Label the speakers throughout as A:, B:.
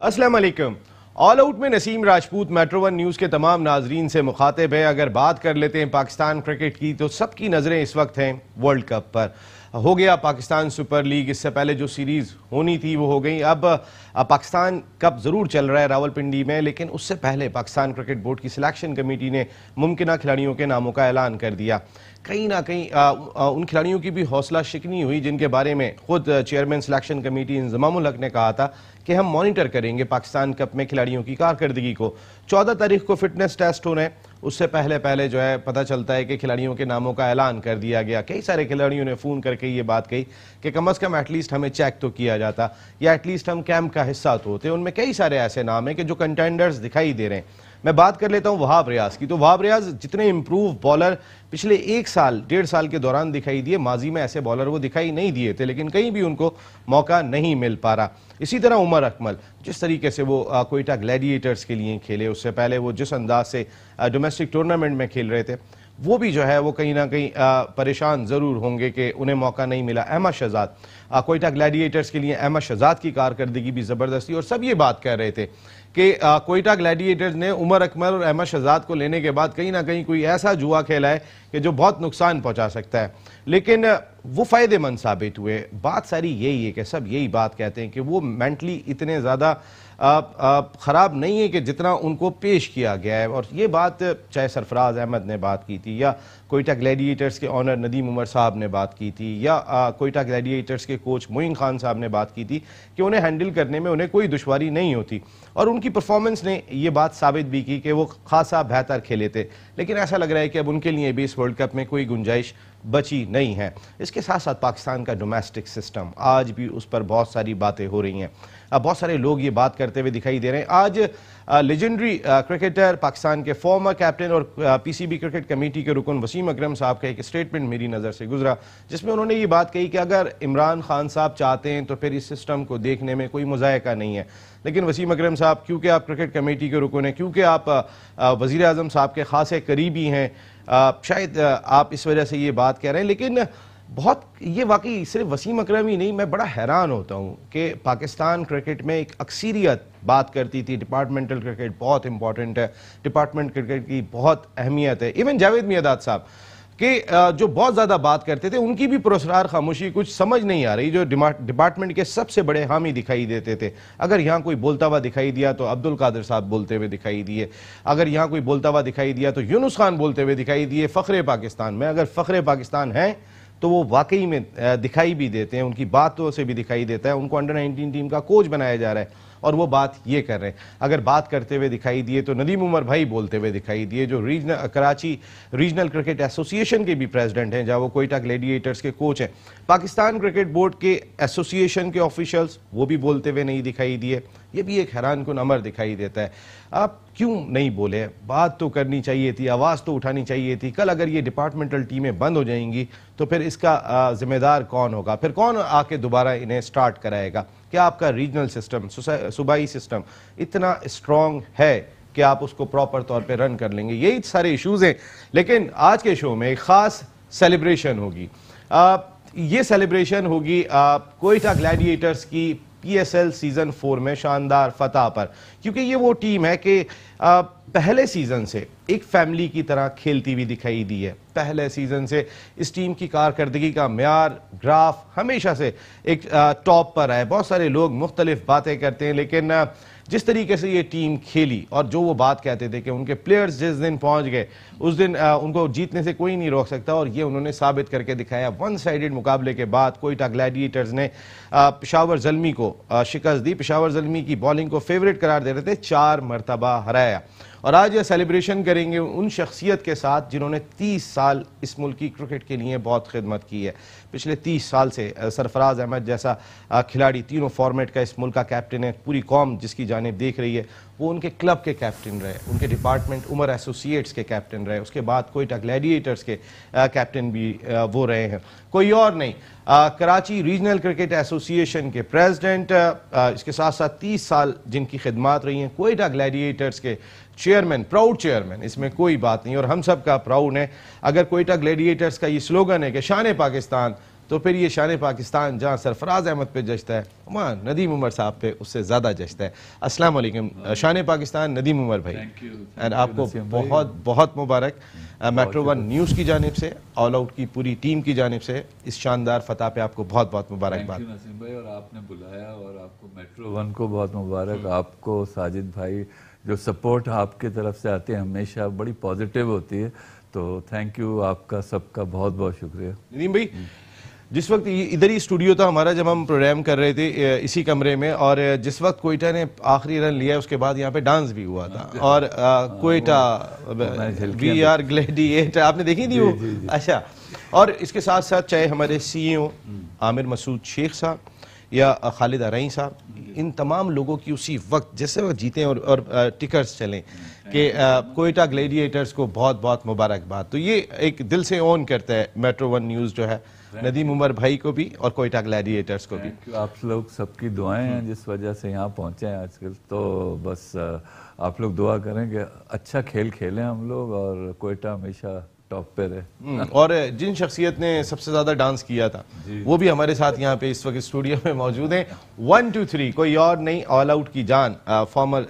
A: अस्सलाम वालेकुम। All out में Naseem Rajput metro one news के तमाम नाजरीन से मुखातिब है। अगर बात कर लेते हैं पाकिस्तान क्रिकेट की तो सबकी नज़रें इस वक्त हैं वर्ल्ड कप पर। हो गया पाकिस्तान सुपर लीग, इससे पहले जो सीरीज़ होनी थी वो हो गई। अब पाकिस्तान कप ज़रूर चल रहा है रावलपिंडी में, लेकिन उससे पहले पाकिस्तान क्रिकेट बोर्ड की सिलेक्शन कमेटी ने मुमकिन खिलाड़ियों के नामों का ऐलान कर दिया। कहीं ना कहीं उन खिलाड़ियों की भी हौसला शिकनी हुई जिनके बारे में खुद चेयरमैन सिलेक्शन कमेटी इंजमामुल हक ने कहा था कि हम मॉनिटर करेंगे पाकिस्तान कप में खिलाड़ियों की कारकर्दगी को। 14 तारीख को फिटनेस टेस्ट होने, उससे पहले जो है पता चलता है कि खिलाड़ियों के नामों का ऐलान कर दिया गया। कई सारे खिलाड़ियों ने फ़ोन करके ये बात कही कि कम अज़ कम एटलीस्ट हमें चेक तो किया जाता या एटलीस्ट हम कैंप का हिस्सा तो होते। उनमें कई सारे ऐसे नाम हैं कि जो कंटेंडर्स दिखाई दे रहे हैं। मैं बात कर लेता हूं वहाब रियाज की। तो वहाब रियाज जितने इंप्रूव बॉलर पिछले 1-1.5 साल के दौरान दिखाई दिए, माजी में ऐसे बॉलर वो दिखाई नहीं दिए थे, लेकिन कहीं भी उनको मौका नहीं मिल पा रहा। इसी तरह उमर अकमल, जिस तरीके से वो कोयटा ग्लैडिएटर्स के लिए खेले, उससे पहले वो जिस अंदाज से डोमेस्टिक टूर्नामेंट में खेल रहे थे, वो भी जो है वो कहीं ना कहीं परेशान ज़रूर होंगे कि उन्हें मौका नहीं मिला। अहमद शहजाद, कोयटा ग्लैडिएटर्स के लिए अहमद शहजाद की कारकर्दगी भी ज़बरदस्ती, और सब ये बात कह रहे थे कि कोयटा ग्लैडिएटर्स ने उमर अकमल और अहमद शहजाद को लेने के बाद कहीं ना कहीं कोई ऐसा जुआ खेला है कि जो बहुत नुकसान पहुंचा सकता है, लेकिन वो फ़ायदेमंद साबित हुए। बात सारी यही है कि सब यही बात कहते हैं कि वो मेंटली इतने ज़्यादा ख़राब नहीं है कि जितना उनको पेश किया गया है। और ये बात चाहे सरफराज अहमद ने बात की थी, या कोयटा ग्लैडिएटर्स के ऑनर नदीम उमर साहब ने बात की थी, या कोयटा ग्लैडिएटर्स के कोच मोइन खान साहब ने बात की थी कि उन्हें हैंडल करने में उन्हें कोई दुश्वारी नहीं होती, और उनकी परफॉर्मेंस ने ये बात साबित भी की कि वो खासा बेहतर खेले थे। लेकिन ऐसा लग रहा है कि अब उनके लिए भी इस वर्ल्ड कप में कोई गुंजाइश बची नहीं है। इसके साथ साथ पाकिस्तान का डोमेस्टिक सिस्टम, आज भी उस पर बहुत सारी बातें हो रही हैं। बहुत सारे लोग ये बात करते हुए दिखाई दे रहे हैं। आज लेजेंडरी क्रिकेटर, पाकिस्तान के फॉर्मर कैप्टन और पीसीबी क्रिकेट कमेटी के रुकन वसीम अकरम साहब का एक स्टेटमेंट मेरी नज़र से गुजरा, जिसमें उन्होंने ये बात कही कि अगर इमरान खान साहब चाहते हैं तो फिर इस सिस्टम को देखने में कोई मुज़ायका नहीं है। लेकिन वसीम अकरम साहब, क्योंकि आप क्रिकेट कमेटी के रुकन हैं, क्योंकि आप वज़ीर आज़म साहब के खासे करीबी हैं, शायद आप इस वजह से ये बात कह रहे हैं। लेकिन बहुत ये वाकई सिर्फ वसीम अकरम ही नहीं, मैं बड़ा हैरान होता हूँ कि पाकिस्तान क्रिकेट में एक अक्सरियत बात करती थी डिपार्टमेंटल क्रिकेट बहुत इंपॉर्टेंट है, डिपार्टमेंट क्रिकेट की बहुत अहमियत है। इवन जावेद मियादाद साहब कि जो बहुत ज़्यादा बात करते थे, उनकी भी पुरस्कार खामोशी कुछ समझ नहीं आ रही। जो डिपार्टमेंट के सबसे बड़े हामी दिखाई देते थे, अगर यहाँ कोई बोलता हुआ दिखाई दिया तो अब्दुल कादिर साहब बोलते हुए दिखाई दिए, अगर यहाँ कोई बोलता हुआ दिखाई दिया तो यूनुस खान बोलते हुए दिखाई दिए। फ़ख्रे पाकिस्तान में अगर फ़ख्रे पाकिस्तान हैं तो वो वाकई में दिखाई भी देते हैं, उनकी बातों से भी दिखाई देता है। उनको अंडर 19 टीम का कोच बनाया जा रहा है और वो बात ये कर रहे हैं। अगर बात करते हुए दिखाई दिए तो नदीम उमर भाई बोलते हुए दिखाई दिए, जो कराची रीजनल क्रिकेट एसोसिएशन के भी प्रेसिडेंट हैं, जहाँ वो कोयटा ग्लैडिएटर्स के कोच हैं। पाकिस्तान क्रिकेट बोर्ड के एसोसिएशन के ऑफिशियल्स वो भी बोलते हुए नहीं दिखाई दिए। ये भी एक हैरानकुन अमर दिखाई देता है। आप क्यों नहीं बोले? बात तो करनी चाहिए थी, आवाज़ तो उठानी चाहिए थी। कल अगर ये डिपार्टमेंटल टीमें बंद हो जाएंगी तो फिर इसका जिम्मेदार कौन होगा? फिर कौन आके दोबारा इन्हें स्टार्ट कराएगा? क्या आपका रीजनल सिस्टम, सूबाई सिस्टम इतना स्ट्रॉन्ग है कि आप उसको प्रॉपर तौर पे रन कर लेंगे? यही सारे इश्यूज हैं। लेकिन आज के शो में एक ख़ास सेलिब्रेशन होगी। ये सेलिब्रेशन होगी कोयटा ग्लैडिएटर्स की PSL सीज़न 4 में शानदार फतह पर, क्योंकि ये वो टीम है कि पहले सीज़न से एक फैमिली की तरह खेलती हुई दिखाई दी है। पहले सीज़न से इस टीम की कारकर्दगी का म्यार, ग्राफ हमेशा से एक टॉप पर है। बहुत सारे लोग मुख्तलिफ बातें करते हैं, लेकिन जिस तरीके से ये टीम खेली और जो वो बात कहते थे कि उनके प्लेयर्स जिस दिन पहुंच गए उस दिन उनको जीतने से कोई नहीं रोक सकता, और ये उन्होंने साबित करके दिखाया। वन साइडेड मुकाबले के बाद कोयटा ग्लैडिएटर्स ने पेशावर ज़ल्मी को शिकस्त दी। पेशावर ज़ल्मी की बॉलिंग को फेवरेट करार दे रहे थे, 4 मरतबा हराया। और आज ये सेलिब्रेशन करेंगे उन शख्सियत के साथ जिन्होंने 30 साल इस मुल्क की क्रिकेट के लिए बहुत खिदमत की है। पिछले 30 साल से सरफराज अहमद जैसा खिलाड़ी तीनों फॉर्मेट का इस मुल्क का कैप्टन है। पूरी कौम जिसकी जानिब देख रही है, वो उनके क्लब के कैप्टन रहे, उनके डिपार्टमेंट उमर एसोसिएट्स के कैप्टन रहे, उसके बाद कोयटा ग्लैडिएटर्स के कैप्टन भी वो रहे हैं, कोई और नहीं, कराची रीजनल क्रिकेट एसोसिएशन के प्रेसिडेंट। इसके साथ साथ 30 साल जिनकी खिदमत रही हैं कोयटा ग्लैडिएटर्स के चेयरमैन, प्राउड चेयरमैन, इसमें कोई बात नहीं, और हम सब का प्राउड है। अगर कोयटा ग्लैडिएटर्स का ये स्लोगन है कि शान पाकिस्तान, तो फिर ये शान पाकिस्तान जहाँ सरफराज अहमद पे जश्ता है, वहाँ नदीम उमर साहब पे उससे ज़्यादा जश्ता है। अस्सलाम वालेकुम शान पाकिस्तान नदीम उमर भाई, एंड आपको बहुत बहुत मुबारक मेट्रो वन न्यूज़ की जानिब से, ऑल आउट की पूरी टीम की जानिब से इस शानदार फतह पे आपको बहुत बहुत मुबारकबाद।
B: नसीम भाई, और आपने बुलाया और आपको मेट्रो वन को बहुत मुबारक, आपको साजिद भाई, जो सपोर्ट आपके तरफ से आती है हमेशा बड़ी पॉजिटिव होती है, तो थैंक यू, आपका सबका बहुत बहुत शुक्रिया।
A: नदीम भाई, जिस वक्त इधर ही स्टूडियो था हमारा जब हम प्रोग्राम कर रहे थे इसी कमरे में, और जिस वक्त कोयटा ने आखिरी रन लिया उसके बाद यहाँ पे डांस भी हुआ था, और कोयटा वी आर ग्लैडिएटर आपने देखी थी वो? अच्छा, और इसके साथ साथ चाहे हमारे सीईओ आमिर मसूद शेख साहब या खालिद अरई साहब, इन तमाम लोगों की उसी वक्त जैसे वक्त जीते और टिकट्स चलें कि कोयटा ग्लैडिएटर्स को बहुत बहुत मुबारकबाद। तो ये एक दिल से ऑन करता है मेट्रो वन न्यूज़ जो है, नदीम उमर भाई को भी और कोयटा ग्लैडिएटर्स को भी।
B: आप लोग सबकी दुआएं हैं जिस वजह से यहाँ पहुँचे हैं आजकल, तो बस आप लोग दुआ करें कि अच्छा खेल खेलें हम लोग और कोयटा हमेशा टॉप पे रहे।
A: और जिन शख्सियत ने सबसे ज्यादा डांस किया था वो भी हमारे साथ यहाँ पे इस वक्त स्टूडियो में मौजूद हैं। 1 2 3 कोई और नहीं, ऑल आउट की जान, former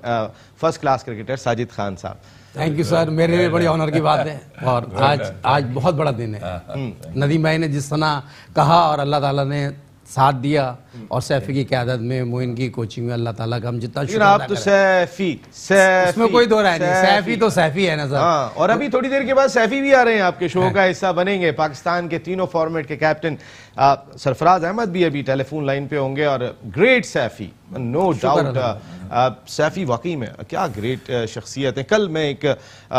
A: first class cricketer Sajid Khan sahab.
C: Thank you sir, मेरे लिए बड़ी ऑनर की बात है, और आज बहुत बड़ा दिन है। नदीम भाई ने जिस तरह कहा और अल्लाह ताला ने साथ दिया, और सैफी की क़यादत में, मोइन की कोचिंग में, अल्लाह ताला का हम जितना शुक्र
A: आप तो सैफी
C: इसमें कोई दो राय नहीं, सैफी तो सैफी है ना सर।
A: हाँ, और अभी थोड़ी देर के बाद सैफी भी आ रहे हैं, आपके शो का हिस्सा बनेंगे। पाकिस्तान के तीनों फॉर्मेट के कैप्टन सरफराज अहमद भी अभी टेलीफोन लाइन पे होंगे, और great Saifi, no doubt Saifi वाकई में क्या ग्रेट शख्सियत है। कल मैं एक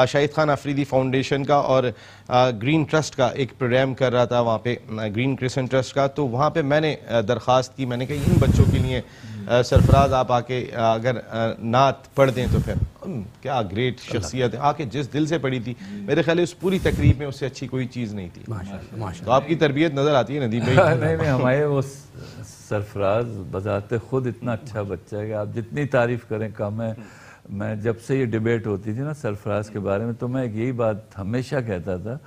A: शाहिद खान अफरीदी फाउंडेशन का और ग्रीन ट्रस्ट का एक प्रोग्राम कर रहा था, वहाँ पे ग्रीन क्रिसेंट ट्रस्ट का, तो वहाँ पे मैंने दरख्वास्त की, मैंने कहा इन बच्चों के लिए सरफराज आप आके अगर नात पढ़ दें तो फिर क्या ग्रेट शख्सियत है, आके जिस दिल से पढ़ी थी, मेरे ख्याल उस पूरी तकरीब में उससे अच्छी कोई चीज़ नहीं थी। तो आपकी तरबियत नज़र आती है नदीम भाई।
B: नहीं, हमारे वो सरफराज बजाते खुद इतना अच्छा बच्चा है कि आप जितनी तारीफ करें कम है। मैं जब से ये डिबेट होती थी ना सरफराज के बारे में, तो मैं यही बात हमेशा कहता था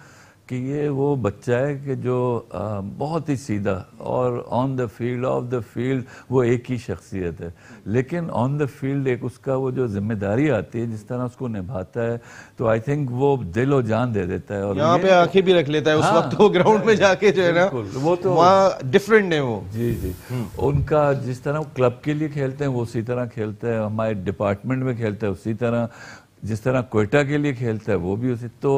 B: कि ये वो बच्चा है कि जो बहुत ही सीधा, और on the field, of the field वो एक ही शख्सियत है, लेकिन ऑन द फील्ड एक उसका वो जो जिम्मेदारी आती है, जिस तरह उसको निभाता है, तो आई थिंक वो दिल और जान दे देता है। और
A: यहाँ पे आंखें भी रख लेता है उस वक्त वो ग्राउंड में जाके, जो है ना
B: वो तो
A: वहाँ डिफरेंट है वो।
B: जी उनका जिस तरह वो क्लब के लिए खेलते हैं वो उसी तरह खेलते हैं, हमारे डिपार्टमेंट में खेलते हैं उसी तरह, जिस तरह कोयटा के लिए खेलता है वो भी उसी। तो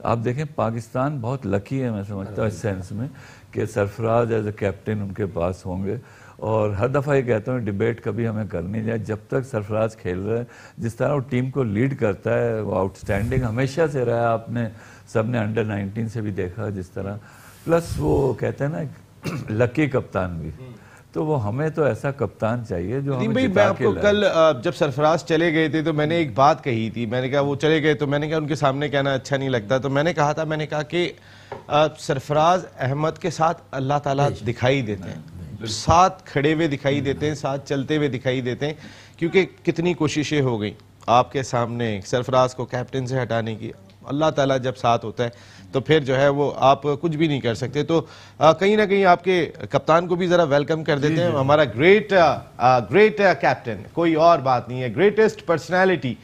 B: आप देखें पाकिस्तान बहुत लकी है, मैं समझता हूँ इस सेंस में कि सरफराज एज ए कैप्टन उनके पास होंगे। और हर दफ़ा ये कहता हूँ डिबेट कभी हमें करनी जाए, जब तक सरफराज खेल रहा है, जिस तरह वो टीम को लीड करता है वो आउटस्टैंडिंग हमेशा से रहा है। आपने सबने अंडर 19 से भी देखा जिस तरह, प्लस वो कहते हैं ना लकी कप्तान भी, तो वो हमें तो ऐसा कप्तान चाहिए जो हमें
A: भाई। मैं आपको कल जब सरफराज चले गए थे तो मैंने एक बात कही थी, मैंने कहा वो चले गए तो मैंने कहा उनके सामने कहना अच्छा नहीं लगता, तो मैंने कहा कि सरफराज अहमद के साथ अल्लाह ताला दिखाई देते हैं, साथ खड़े हुए दिखाई देते हैं, साथ चलते हुए दिखाई देते हैं, क्योंकि कितनी कोशिशें हो गई आपके सामने सरफराज को कैप्टन से हटाने की, अल्लाह ताला जब साथ होता है तो फिर जो है वो आप कुछ भी नहीं कर सकते। तो कहीं ना कहीं आपके कप्तान को भी ज़रा वेलकम कर देते हैं। हमारा ग्रेट कैप्टन, कोई और बात नहीं है, ग्रेटेस्ट पर्सनैलिटी,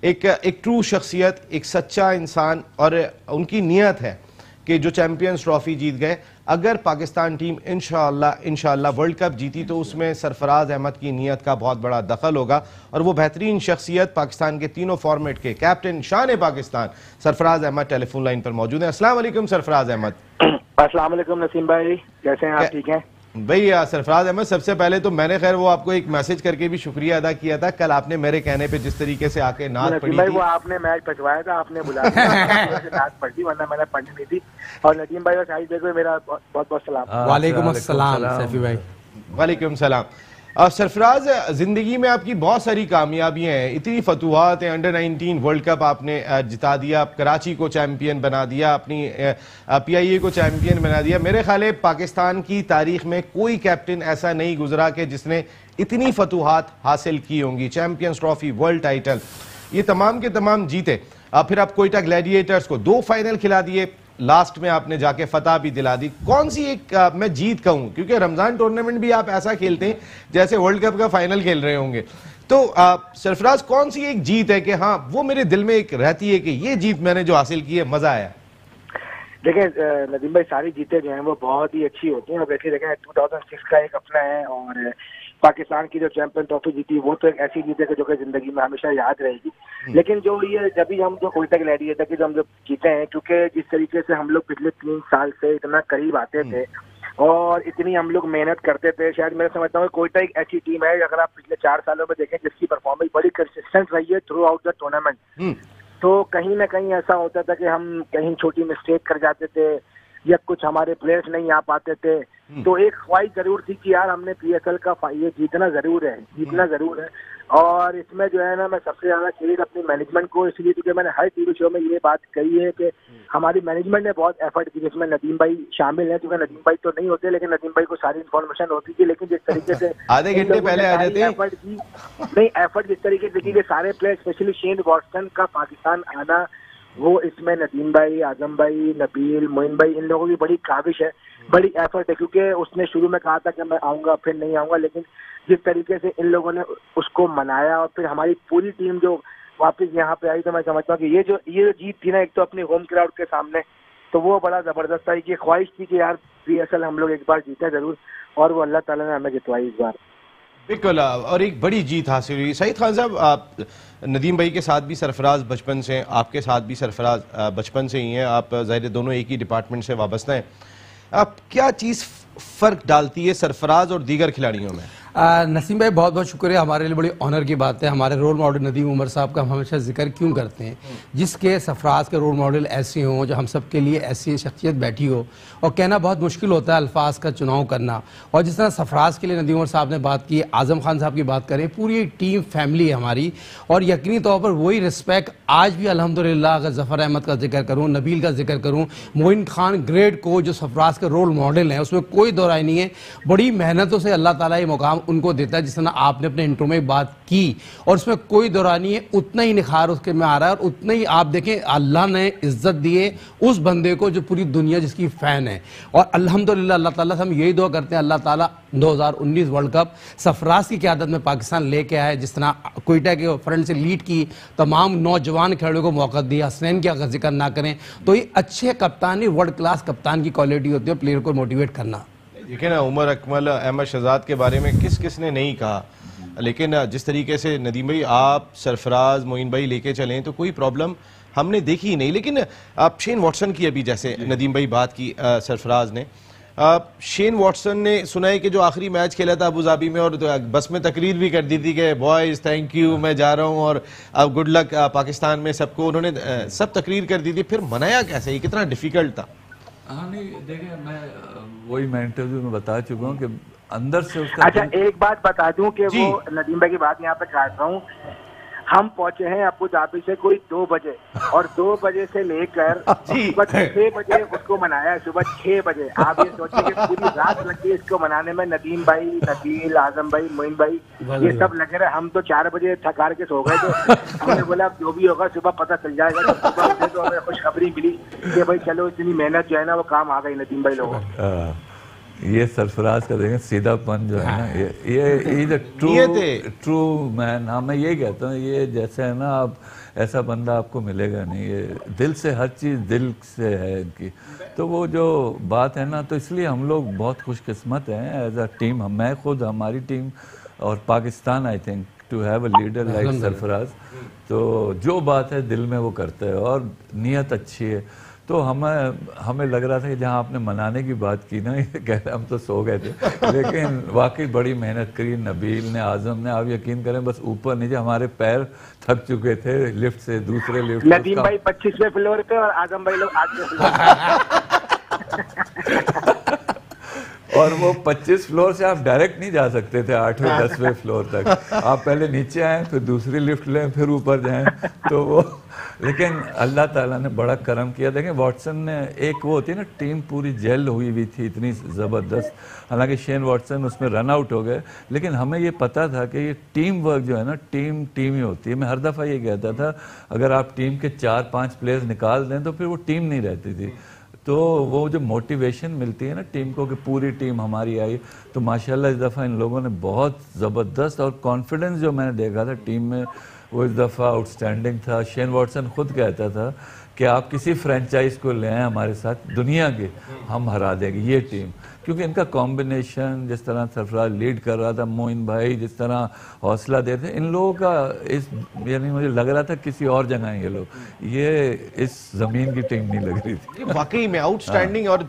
A: एक ट्रू शख्सियत, एक सच्चा इंसान, और उनकी नीयत है कि जो चैंपियंस ट्रॉफी जीत गए, अगर पाकिस्तान टीम इंशाअल्लाह वर्ल्ड कप जीती तो उसमें सरफराज अहमद की नीयत का बहुत बड़ा दखल होगा, और वो बेहतरीन शख्सियत पाकिस्तान के तीनों फॉर्मेट के कैप्टन शान पाकिस्तान सरफराज अहमद टेलीफोन लाइन पर मौजूद हैं। अस्सलाम वालेकुम सरफराज अहमद।
D: अस्सलाम वालेकुम नसीम भाई, कैसे हैं आप? ठीक हैं
A: भाई। सरफराज अहमद, सबसे पहले तो मैंने खैर वो आपको एक मैसेज करके भी शुक्रिया अदा किया था, कल आपने मेरे कहने पे जिस तरीके से आके नात पढ़ी थी।
D: वो आपने मैच पछवाया था, आपने बुलाया नात पढ़ी, वरना मैंने पढ़ी नहीं थी। और नदीम भाई और शाहिद भाई को मेरा बहुत बहुत सलाम।
C: वालेकुम अस्सलाम सैफी भाई।
A: वालेकुम सलाम। सरफराज, जिंदगी में आपकी बहुत सारी कामयाबियां हैं, इतनी फतुहात हैं, अंडर 19 वर्ल्ड कप आपने जिता दिया, कराची को चैंपियन बना दिया, अपनी PIA को चैंपियन बना दिया। मेरे ख्याल है पाकिस्तान की तारीख में कोई कैप्टन ऐसा नहीं गुजरा कि जिसने इतनी फतुहात हासिल की होंगी, चैंपियंस ट्रॉफी, वर्ल्ड टाइटल, ये तमाम के तमाम जीते। फिर आप कोयटा ग्लैडिएटर्स को 2 फाइनल खिला दिए, लास्ट में आपने जाके फतह भी दिला दी, कौन सी एक मैं जीत कहूं, क्योंकि रमजान टूर्नामेंट भी आप ऐसा खेलते हैं जैसे वर्ल्ड कप का फाइनल खेल रहे होंगे, तो सरफराज कौन सी एक जीत है कि हाँ वो मेरे दिल में एक रहती है कि ये जीत मैंने जो हासिल की है, मजा आया?
D: देखिए नदीम भाई, सारी जीतें जो हैं वो बहुत ही अच्छी होती हैं। और वैसे देखें 2006 का एक अपना है, और पाकिस्तान की जो चैंपियन ट्रॉफी जीती वो तो एक ऐसी जीत है जो कि जिंदगी में हमेशा याद रहेगी। लेकिन जो ये जब भी हम जो कोयटा ग्लैडिएटर की जो हम जब जीते हैं, क्योंकि जिस तरीके से हम लोग पिछले 3 साल से इतना करीब आते थे और इतनी हम लोग मेहनत करते थे, शायद मैं समझता हूँ कोयटा एक ऐसी टीम है अगर आप पिछले 4 सालों में देखें जिसकी परफॉर्मेंस बड़ी कंसिस्टेंट रही है थ्रू आउट द टूर्नामेंट। तो कहीं ना कहीं ऐसा होता था कि हम कहीं छोटी मिस्टेक कर जाते थे या कुछ हमारे प्लेयर्स नहीं आ पाते थे, तो एक ख्वाहिश जरूर थी कि यार हमने PSL का ये जीतना जरूर है। और इसमें जो है ना, मैं सबसे ज्यादा क्रेडिट अपनी मैनेजमेंट को इसलिए, क्योंकि मैंने हर टीवी शो में ये बात कही है कि हमारी मैनेजमेंट ने बहुत एफर्ट की, जिसमें नदीम भाई शामिल हैं। क्योंकि नदीम भाई तो नहीं होते, लेकिन नदीम भाई को सारी इन्फॉर्मेशन होती थी, लेकिन जिस तरीके से
A: आधे घंटे पहले आ जाते हैं,
D: एफर्ट जिस तरीके से देखिए सारे प्लेयर, स्पेशली शेन वॉटसन का पाकिस्तान आना, वो इसमें नदीम भाई, आजम भाई, नबील, मोइन भाई, इन लोगों की बड़ी काविश है, बड़ी एफर्ट है। क्योंकि उसने शुरू में कहा था कि मैं आऊंगा फिर नहीं आऊंगा, लेकिन जिस तरीके से इन लोगों ने उसको मनाया और फिर हमारी पूरी टीम जो वापस यहाँ पे आई, तो मैं समझता हूँ कि ये जो जीत थी ना, एक तो अपने होम क्राउड के सामने, तो वो बड़ा जबरदस्त था। ये ख्वाहिश थी कि यार PSL हम लोग एक बार जीते जरूर, और वो अल्लाह ताला ने हमें जितवाई इस बार।
A: बिल्कुल, और एक बड़ी जीत हासिल हुई। सईद खान साहब, आप नदीम भाई के साथ भी सरफराज बचपन से, आपके साथ भी सरफराज बचपन से ही हैं, आप ज़ाहिर दोनों एक ही डिपार्टमेंट से वाबस्ता हैं। आप क्या चीज़ फ़र्क डालती है सरफराज और दीगर खिलाड़ियों में?
C: नसीम भाई, बहुत बहुत शुक्रिया। हमारे लिए बड़ी ऑनर की बात है। हमारे रोल मॉडल नदीम उमर साहब का हम हमेशा जिक्र क्यों करते हैं, जिसके सरफराज के रोल मॉडल ऐसे हों, जो हम सब के लिए ऐसी शख्सियत बैठी हो, और कहना बहुत मुश्किल होता है अल्फाज का चुनाव करना। और जिस तरह सरफराज के लिए नदीम उमर साहब ने बात की, आजम खान साहब की बात करें, पूरी टीम फैमिली है हमारी, और यकीनी तौर पर वही रिस्पेक्ट आज भी अल्हम्दुलिल्लाह, अगर जफ़र अहमद का जिक्र करूँ, नबील का जिक्र करूँ, मोइन खान ग्रेट को जो सरफराज के रोल मॉडल हैं, उसमें कोई दो राय नहीं है। बड़ी मेहनतों से अल्लाह ताला ये मुकाम उनको देता है, जिस तरह आपने अपने इंट्रो में बात की, और उसमें कोई दो राय नहीं है। उतना ही निखार उसके में आ रहा है, और उतना ही आप देखें अल्लाह ने इज्जत दिए उस बंदे को जो पूरी दुनिया जिसकी फ़ैन है। और अल्हम्दुलिल्लाह अल्लाह ताला से हम यही दुआ करते हैं, अल्लाह ताला 2019 वर्ल्ड कप सरफराज की क़यादत में पाकिस्तान लेके आए, जिस तरह कोयटा के फ्रंट से लीड की, तमाम नौजवान खिलाड़ियों को मौका दिया। हसनैन की अगर जिक्र ना करें तो ये अच्छे कप्तान ही वर्ल्ड क्लास कप्तान की क्वालिटी होती है, प्लेयर को मोटिवेट करना।
A: देखिए ना, उमर अकमल, अहमद शहजाद के बारे में किस किस ने नहीं कहा, लेकिन जिस तरीके से नदीम भाई आप सरफराज, मोइन भाई लेके चलें तो कोई प्रॉब्लम हमने देखी ही नहीं। लेकिन आप शेन वॉटसन की अभी जैसे नदीम भाई बात की सरफराज ने, शेन वॉटसन ने सुना है कि जो आखिरी मैच खेला था अबू धाबी में, और बस में तकरीर भी कर दी थी कि बॉयज़ थैंक यू, मैं जा रहा हूँ और अब गुड लक पाकिस्तान में सबको, उन्होंने सब तकरीर कर दी थी। फिर मनाया कैसे, ये कितना डिफिकल्ट था?
B: हाँ नहीं, देखिए मैं वही मैं इंटरव्यू में बता चुका हूँ कि अंदर से उसका।
D: अच्छा, एक बात बता दूं कि वो नदीम भाई की बात यहाँ पे काट रहा हूँ, हम पहुंचे हैं अबू धाबी से कोई 2 बजे, और 2 बजे से लेकर सुबह 6 बजे उसको मनाया, सुबह 6 बजे। आप ये सोचिए कि पूरी रात लग गई इसको मनाने में। नदीम भाई, नबील, आजम भाई, मोइन भाई, ये सब लगे रहे। हम तो 4 बजे थकार के सो गए थे। हमने बोला जो भी होगा सुबह पता चल जाएगा। तो सुबह उठे तो हमें खुशखबरी मिली कि भाई चलो इतनी मेहनत जो है ना वो काम आ गई नदीम भाई लोगों।
B: ये सरफराज का देखें सीधापन जो है ना, ये ट्रू मैन। हाँ, मैं यही कहता हूँ, ये जैसे है ना, आप ऐसा बंदा आपको मिलेगा नहीं। ये दिल से, हर चीज़ दिल से है इनकी। तो वो जो बात है ना, तो इसलिए हम लोग बहुत खुशकिस्मत हैं एज अ टीम। मैं खुद, हमारी टीम और Pakistan, I think to have a leader like Sarfaraz. तो जो बात है दिल में वो करता है, और नीयत अच्छी है। तो हमें लग रहा था कि जहाँ आपने मनाने की बात की ना, ये कह रहे हम तो सो गए थे, लेकिन वाकई बड़ी मेहनत करी नबील ने, आजम ने। आप यकीन करें, बस ऊपर नीचे हमारे पैर थक चुके थे लिफ्ट से दूसरे लिफ्ट।
D: नदीम भाई 25वें फ्लोर पे और आजम भाई लोग 8वें
B: और वो 25 फ्लोर से आप डायरेक्ट नहीं जा सकते थे 8वें 10वें फ्लोर तक। आप पहले नीचे आए, फिर दूसरी लिफ्ट लें, फिर ऊपर जाएं। तो वो, लेकिन अल्लाह ताला ने बड़ा करम किया। देखें, वॉटसन ने, एक वो होती है ना, टीम पूरी जेल हुई हुई थी इतनी ज़बरदस्त। हालांकि शेन वॉटसन उसमें रन आउट हो गए, लेकिन हमें ये पता था कि ये टीम वर्क जो है ना, टीम ही होती है। मैं हर दफ़ा ये कहता था, अगर आप टीम के 4-5 प्लेयर्स निकाल दें तो फिर वो टीम नहीं रहती थी। तो वो जो मोटिवेशन मिलती है ना टीम को कि पूरी टीम हमारी आई, तो माशाल्लाह इस दफ़ा इन लोगों ने बहुत ज़बरदस्त और कॉन्फिडेंस जो मैंने देखा था टीम में वो इस दफ़ा आउटस्टैंडिंग था। शेन वॉटसन खुद कहता था कि आप किसी फ्रेंचाइज को ले आए हमारे साथ दुनिया के, हम हरा देंगे ये टीम, क्योंकि इनका कॉम्बिनेशन, जिस तरह सरफराज लीड कर रहा था, मोइन भाई जिस तरह हौसला देते, इन लोगों का इस यानी मुझे लग रहा था किसी और जगह हैं ये लोग, ये इस ज़मीन की टीम नहीं लग रही थी।
A: वाकई में आउटस्टैंडिंग। और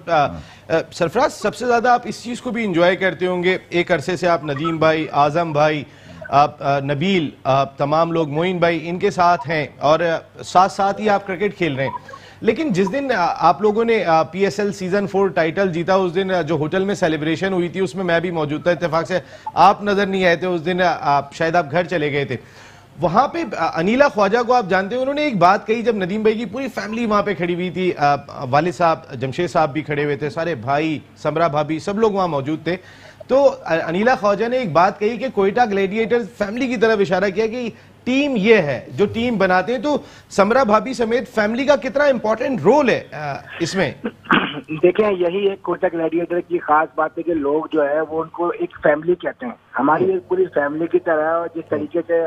A: सरफराज सबसे ज़्यादा आप इस चीज़ को भी इंजॉय करते होंगे, एक अरसे से आप नदीम भाई, आज़म भाई, आप नबील, तमाम लोग, मोइन भाई इनके साथ हैं और साथ साथ ही आप क्रिकेट खेल रहे हैं। लेकिन जिस दिन आप लोगों ने PSL सीजन 4 टाइटल जीता, उस दिन जो होटल में सेलिब्रेशन हुई थी उसमें मैं भी मौजूद था। इत्तेफाक से आप नजर नहीं आए थे उस दिन, शायद आप घर चले गए थे। वहां पे अनीला ख्वाजा को आप जानते हो, उन्होंने एक बात कही जब नदीम भाई की पूरी फैमिली वहां पे खड़ी हुई थी, वालिद साहब, जमशेद साहब भी खड़े हुए थे, सारे भाई, समरा भाभी, सब लोग वहां मौजूद थे। तो अनीला ख्वाजा ने एक बात कही कि कोयटा ग्लैडिएटर्स फैमिली की तरफ इशारा किया कि टीम ये है जो टीम बनाते हैं। तो समरा भाभी समेत फैमिली का कितना इंपॉर्टेंट रोल है इसमें?
D: देखें, यही एक कोयटा ग्लैडिएटर की खास बात है कि लोग जो है वो उनको एक फैमिली कहते हैं, हमारी एक पूरी फैमिली की तरह। और जिस तरीके से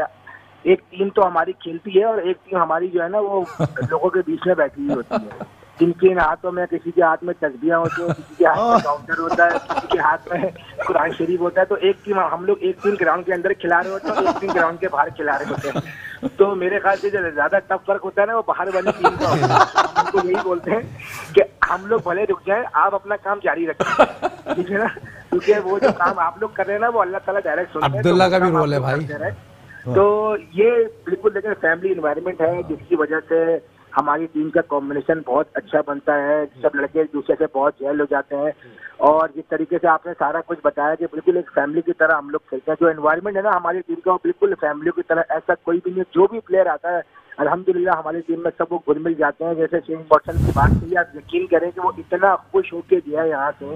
D: एक टीम तो हमारी खेलती है और एक टीम हमारी जो है ना वो लोगों के बीच में बैठी हुई होती है, जिनके हाथों में, किसी के हाथ में तस्बीहां होती है, किसी के हाथ में काउंटर होता है, किसी के हाथ में कुरान शरीफ होता है। तो एक टीम, हम लोग एक टीम ग्राउंड के अंदर खिला रहे होते हैं और एक टीम ग्राउंड के बाहर खिला रहे होते हैं। तो मेरे ख्याल से जो ज्यादा टफ फर्क होता है ना वो बाहर वाली टीम का होता है। हम उनको यही बोलते हैं कि हम लोग भले रुक जाए, आप अपना काम जारी रखें, ठीक है ना, क्योंकि वो जो काम आप लोग कर रहे हैं ना वो अल्लाह ताला डायरेक्ट सुनते हैं।
C: अब्दुल्ला का भी रोल है भाई।
D: तो ये बिल्कुल लेकिन फैमिली इन्वायरमेंट है जिसकी वजह से हमारी टीम का कॉम्बिनेशन बहुत अच्छा बनता है। सब लड़के एक दूसरे से बहुत जेल हो जाते हैं और जिस तरीके से आपने सारा कुछ बताया कि बिल्कुल एक फैमिली की तरह हम लोग खेलते हैं। जो एनवायरनमेंट है ना हमारी टीम का, वो बिल्कुल फैमिली की तरह, ऐसा कोई भी नहीं। जो भी प्लेयर आता है अल्हम्दुलिल्लाह हमारी टीम में सब वो घुल मिल जाते हैं। जैसे शेन वॉटसन की बात की, आप यकीन करें कि वो इतना खुश होकर गया यहाँ से।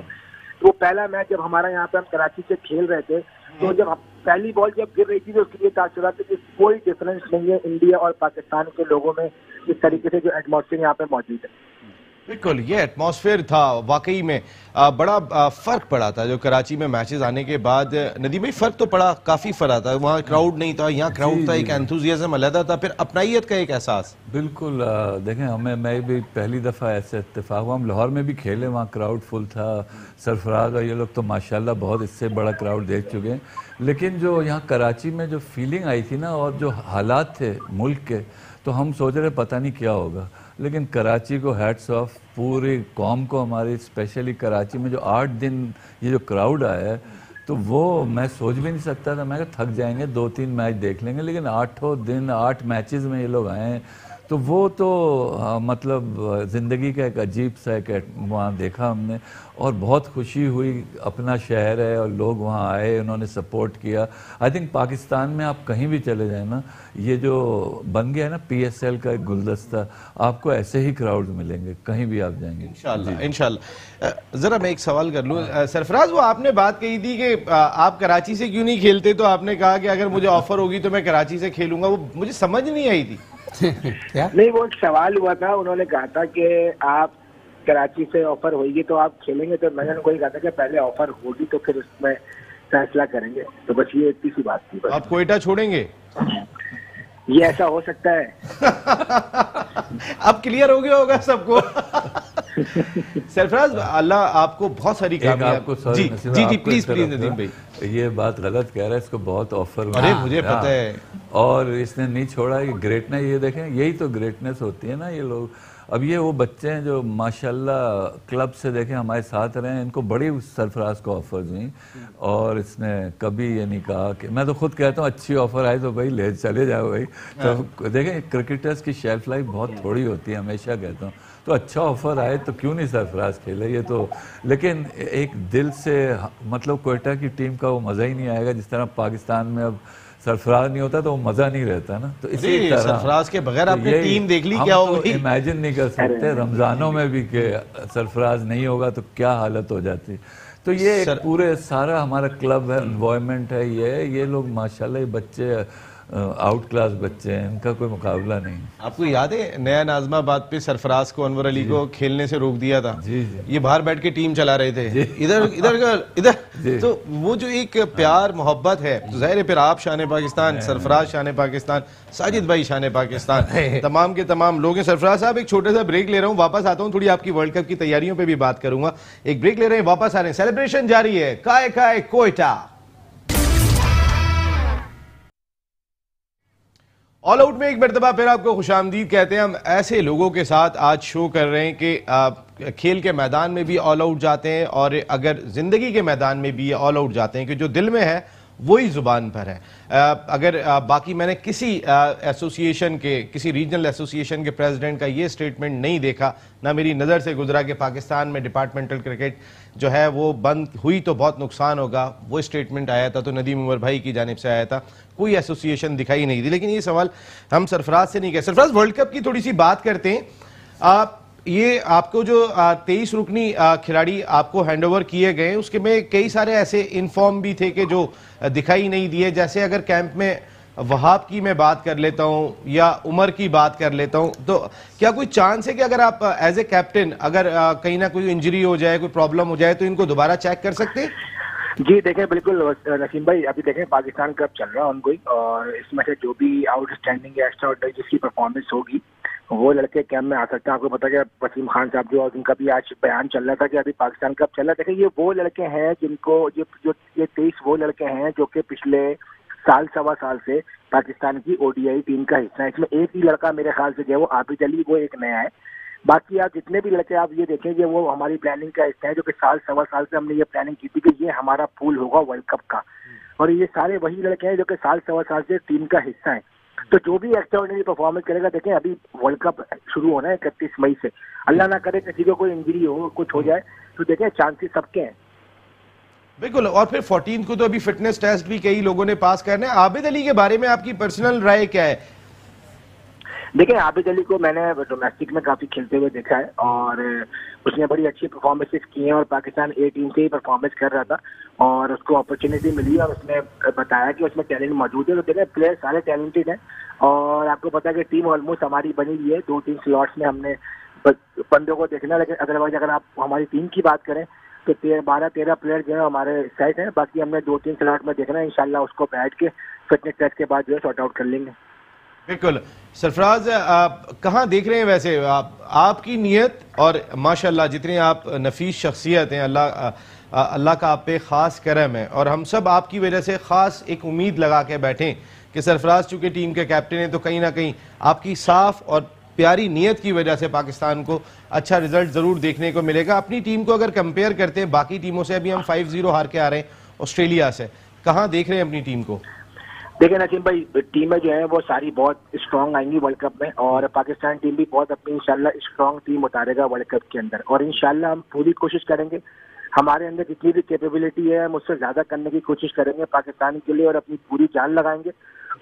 D: वो पहला मैच जब हमारा यहाँ पे हम कराची से खेल रहे थे, तो जब पहली बॉल जब गिर रही थी तो उसके लिए तासुरात थे कि कोई डिफरेंस नहीं है इंडिया और पाकिस्तान के लोगों में, इस तरीके से जो एटमॉस्फेयर यहाँ पे मौजूद है।
A: बिल्कुल, ये एटमॉस्फेयर था वाकई में बड़ा फर्क पड़ा था जो कराची में मैचेस आने के बाद। नदीम भाई, फर्क तो पड़ा, काफी फर्क था। वहाँ क्राउड नहीं था, यहाँ क्राउड था, एक एंथुजियाज्म अलग था, फिर अपनाइयत का एक एहसास।
B: बिल्कुल, देखें हमें, मैं भी पहली दफ़ा ऐसे इत्तेफाक हुआ, हम लाहौर में भी खेले, वहाँ क्राउड फुल था। सरफराज और ये लोग तो माशाल्लाह बहुत इससे बड़ा क्राउड देख चुके हैं। लेकिन जो यहाँ कराची में जो फीलिंग आई थी ना और जो हालात थे मुल्क के, तो हम सोच रहे पता नहीं क्या होगा। लेकिन कराची को हैट्स ऑफ, पूरी कौम को हमारी, स्पेशली कराची में जो 8 दिन ये जो क्राउड आया है, तो वो मैं सोच भी नहीं सकता था। मैं कहा थक जाएंगे, 2-3 मैच देख लेंगे, लेकिन 8 दिन 8 मैचेस में ये लोग आए हैं, तो वो तो मतलब ज़िंदगी का एक अजीब सा एक वहाँ देखा हमने और बहुत खुशी हुई। अपना शहर है और लोग वहाँ आए, उन्होंने सपोर्ट किया। आई थिंक पाकिस्तान में आप कहीं भी चले जाए ना, ये जो बन गया है ना PSL का एक गुलदस्ता, आपको ऐसे ही क्राउड मिलेंगे कहीं भी आप जाएंगे इंशाल्लाह।
A: इंशाल्लाह। जरा मैं एक सवाल कर लूँ सरफराज, वो आपने बात कही थी कि आप कराची से क्यों नहीं खेलते, तो आपने कहा कि अगर मुझे ऑफर होगी तो मैं कराची से खेलूंगा। वो मुझे समझ नहीं आई थी।
C: क्या?
D: नहीं, वो एक सवाल हुआ था, उन्होंने कहा था कि आप कराची से ऑफर होगी तो आप खेलेंगे, तो मैंने उनको कहा था कि पहले ऑफर होगी तो फिर उसमें फैसला करेंगे। तो बस ये इतनी सी बात थी।
A: आप कोयटा छोड़ेंगे?
D: ये ऐसा हो सकता है।
A: अब क्लियर हो गया होगा सबको। सरफराज, अल्लाह आपको बहुत सारी
B: आपको
A: जी जी जी प्लीज प्लीज नदीम भाई,
B: ये बात गलत कह रहा है, इसको बहुत ऑफर।
A: अरे मुझे पता है,
B: और इसने नहीं छोड़ा। ये ग्रेटनेस, ये देखें, यही तो ग्रेटनेस होती है ना। ये लोग, अब ये वो बच्चे हैं जो माशाल्लाह क्लब से देखें हमारे साथ रहे हैं, इनको बड़ी सरफराज को ऑफर्स हुई और इसने कभी ये नहीं कहा कि, मैं तो खुद कहता हूँ अच्छी ऑफर आए तो भाई ले चले जाओ भाई। तो देखें क्रिकेटर्स की शेल्फ लाइफ बहुत थोड़ी होती है, हमेशा कहता हूँ। तो अच्छा ऑफर आए तो क्यों नहीं सरफराज खेले, ये तो। लेकिन एक दिल से, मतलब कोयटा की टीम का वो मज़ा ही नहीं आएगा जिस तरह पाकिस्तान में अब सरफराज नहीं होता तो वो मजा नहीं रहता ना। तो इसी तरह
A: सरफराज के बगैर आपने टीम देख ली, क्या होगी?
B: इमेजिन नहीं कर सकते रमजानों में भी कि सरफराज नहीं होगा तो क्या हालत हो जाती। तो ये पूरे सारा हमारा क्लब है, एनवायरनमेंट है, ये लोग माशाल्लाह, ये बच्चे आउट क्लास बच्चे हैं, इनका कोई मुकाबला नहीं।
A: आपको याद है नया नाजमाबाद पे सरफराज को, अनवर अली को खेलने से रोक दिया था?
B: जी जी।
A: ये बाहर बैठ के टीम चला रहे थे, इधर इधर इधर। तो वो जो एक प्यार मोहब्बत है, तो जाहिर है फिर आप शान पाकिस्तान, सरफराज शान पाकिस्तान, साजिद भाई शान पाकिस्तान, तमाम के तमाम लोग हैं। सरफराज साहब एक छोटा सा ब्रेक ले रहा हूँ, वापस आता हूँ, थोड़ी आपकी वर्ल्ड कप की तैयारियों पे भी बात करूंगा। एक ब्रेक ले रहे हैं, वापस आ रहे हैं, सेलिब्रेशन जारी है। काय काय कोयटा ऑल आउट में एक मरतबा फिर आपको खुशामदीद कहते हैं। हम ऐसे लोगों के साथ आज शो कर रहे हैं कि खेल के मैदान में भी ऑल आउट जाते हैं और अगर जिंदगी के मैदान में भी ऑल आउट जाते हैं कि जो दिल में है वही जुबान पर है। अगर बाकी मैंने किसी एसोसिएशन के, किसी रीजनल एसोसिएशन के प्रेसिडेंट का ये स्टेटमेंट नहीं देखा, ना मेरी नज़र से गुजरा कि पाकिस्तान में डिपार्टमेंटल क्रिकेट जो है वो बंद हुई तो बहुत नुकसान होगा। वो स्टेटमेंट आया था तो नदीम उमर भाई की जानिब से आया था, कोई एसोसिएशन दिखाई नहीं दी। लेकिन ये सवाल हम सरफराज से नहीं कह। सरफराज, वर्ल्ड कप की थोड़ी सी बात करते हैं। ये आपको जो 23 रुकनी खिलाड़ी आपको हैंडओवर किए गए, उसके में कई सारे ऐसे इनफॉर्म भी थे कि जो दिखाई नहीं दिए। जैसे अगर कैंप में वहाब की मैं बात कर लेता हूं या उमर की बात कर लेता हूं, तो क्या कोई चांस है कि अगर आप एज ए कैप्टन अगर कहीं ना कोई इंजरी हो जाए, कोई प्रॉब्लम हो जाए, तो इनको दोबारा चेक कर सकते हैं?
D: जी देखें, बिल्कुल नसीम भाई, अभी देखें पाकिस्तान कप चल रहा है ऑनगोइंग, और इसमें से जो भी आउटस्टैंडिंग या एक्स्ट्रा ऑर्डिनरी जिसकी परफॉर्मेंस होगी वो लड़के कैंप में आ सकते हैं। आपको पता है कि वसीम खान साहब जो, उनका भी आज बयान चल रहा था कि अभी पाकिस्तान कप चल रहा है। देखिए, ये वो लड़के हैं जिनको ये 23 वो लड़के हैं जो कि पिछले साल सवा साल से पाकिस्तान की ओडीआई टीम का हिस्सा है। इसमें एक ही लड़का मेरे ख्याल से जो है वो आबिद अली, वो एक नया है। बाकी आप जितने भी लड़के आप ये देखेंगे वो हमारी प्लानिंग का हिस्सा है, जो कि साल सवा साल से हमने ये प्लानिंग की थी कि ये हमारा पूल होगा वर्ल्ड कप का, और ये सारे वही लड़के हैं जो कि साल सवा साल से टीम का हिस्सा है। तो जो भी एक्स्ट्राऑर्डिनरी परफॉर्मेंस करेगा, देखें अभी वर्ल्ड कप शुरू होना है 31 मई से, अल्लाह ना करे किसी को कोई इंजरी हो, कुछ हो जाए, तो देखें चांसेस सबके हैं।
A: बिल्कुल। और फिर 14 को तो अभी फिटनेस टेस्ट भी कई लोगों ने पास करना है। आबिद अली के बारे में आपकी पर्सनल राय क्या है?
D: देखिए, आबिद अली को मैंने डोमेस्टिक में काफी खेलते हुए देखा है और उसने बड़ी अच्छी परफॉर्मेंसेस की हैं और पाकिस्तान ए टीम से ही परफॉर्मेंस कर रहा था और उसको अपॉर्चुनिटी मिली और उसने बताया कि उसमें टैलेंट मौजूद है। तो देखिए, प्लेयर सारे टैलेंटेड हैं और आपको पता है कि टीम ऑलमोस्ट हमारी बनी हुई है। 2-3 स्लॉट्स में हमने बंदों को देखना, लेकिन अदरवाइज अगर आप हमारी टीम की बात करें तो 12-13 प्लेयर जो है हमारे साइड हैं। बाकी हमने 2-3 स्लॉट में देखना है, इंशाल्लाह उसको बैठ के फिटनेस टेस्ट के बाद जो है सॉर्ट आउट कर लेंगे।
A: बिल्कुल। सरफराज, कहाँ देख रहे हैं वैसे आपकी नीयत और माशाल्लाह जितने आप नफीस शख्सियत हैं, अल्लाह का आप पे ख़ास करम है और हम सब आपकी वजह से ख़ास एक उम्मीद लगा के बैठें कि सरफराज चूँकि टीम के कैप्टन हैं तो कहीं ना कहीं आपकी साफ और प्यारी नीयत की वजह से पाकिस्तान को अच्छा रिजल्ट ज़रूर देखने को मिलेगा। अपनी टीम को अगर कंपेयर करते हैं बाकी टीमों से, अभी हम 5-0 हार के आ रहे हैं ऑस्ट्रेलिया से, कहाँ देख रहे हैं अपनी टीम को?
D: देखिए नसीम भाई, टीमें जो है वो सारी बहुत स्ट्रांग आएंगी वर्ल्ड कप में और पाकिस्तान टीम भी बहुत अपनी इंशाल्लाह स्ट्रांग टीम उतारेगा वर्ल्ड कप के अंदर और इंशाल्लाह हम पूरी कोशिश करेंगे, हमारे अंदर जितनी भी कैपेबिलिटी है हम उससे ज्यादा करने की कोशिश करेंगे पाकिस्तान के लिए और अपनी पूरी जान लगाएंगे।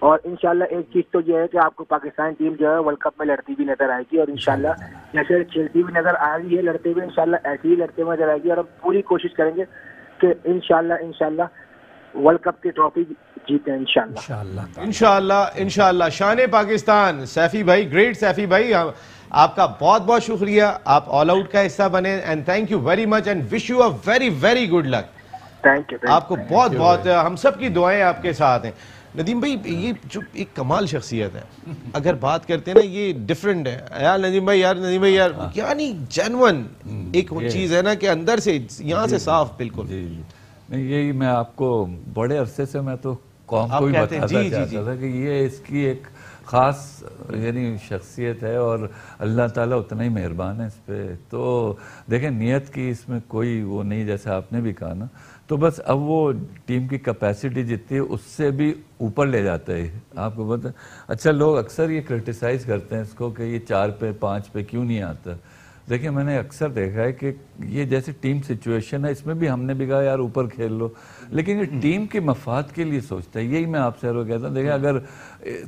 D: और इंशाल्लाह एक चीज तो ये है कि आपको पाकिस्तान टीम जो है वर्ल्ड कप में लड़ती हुई नजर आएगी और इंशाल्लाह जैसे खेलती हुई नजर आ रही है लड़ते हुए, इंशाल्लाह ऐसे ही लड़ते हुए नजर आएगी और हम पूरी कोशिश करेंगे कि इंशाल्लाह वर्ल्ड कप की ट्रॉफी जीते इंशाल्लाह। शान पाकिस्तान। सैफी भाई, ग्रेट सैफी भाई, आपका बहुत बहुत शुक्रिया, आप ऑल आउट का हिस्सा बने and thank you very much and wish you a very very good luck. Thank you
A: आपको बहुत बहुत, हम सब की दुआएं आपके साथ हैं। नदीम भाई, ये जो एक कमाल शख्सियत है, अगर बात करते हैं ना, ये डिफरेंट है यार नदीम भाई यार यानी जेन्युइन एक चीज है ना कि अंदर से यहाँ से साफ बिल्कुल।
B: नहीं, यही मैं आपको बड़े अरसे से मैं तो कौम को भी बताता चाहता था कि ये इसकी एक ख़ास यानी शख्सियत है और अल्लाह ताला उतना ही मेहरबान है इस पर। तो देखें, नियत की इसमें कोई वो नहीं, जैसे आपने भी कहा ना, तो बस अब वो टीम की कैपेसिटी जितनी है उससे भी ऊपर ले जाता है। आपको पता, अच्छा लोग अक्सर ये क्रिटिसाइज़ करते हैं इसको कि ये 4 पे 5 पे क्यों नहीं आता। देखिए, मैंने अक्सर देखा है कि ये जैसे टीम सिचुएशन है, इसमें भी हमने भी कहा यार ऊपर खेल लो, लेकिन ये टीम के मफाद के लिए सोचता है। यही मैं आपसे हर कहता हूँ, देखिए अगर